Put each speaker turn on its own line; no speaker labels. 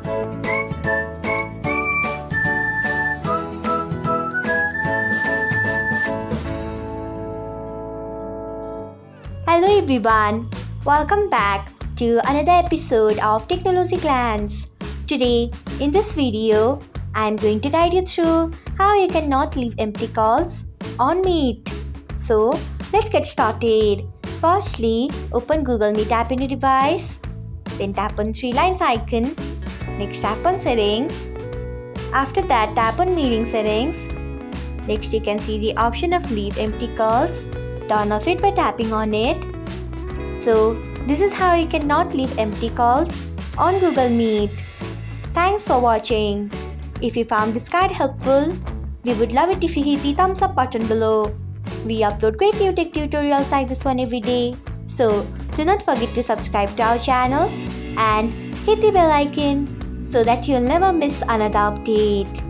Hello everyone, welcome back to another episode of Technologyglance. Today, in this video, I am going to guide you through how you cannot leave empty calls on Meet. So, let's get started. Firstly, open Google Meet app in your device. Then tap on three lines icon. Next, tap on settings. After that, tap on meeting settings. Next, you can see the option of leave empty calls. Turn off it by tapping on it. So, this is how you cannot leave empty calls on Google Meet. Thanks for watching. If you found this guide helpful, we would love it if you hit the thumbs up button below. We upload great new tech tutorials like this one every day. So, do not forget to subscribe to our channel and hit the bell icon so that you'll never miss another update.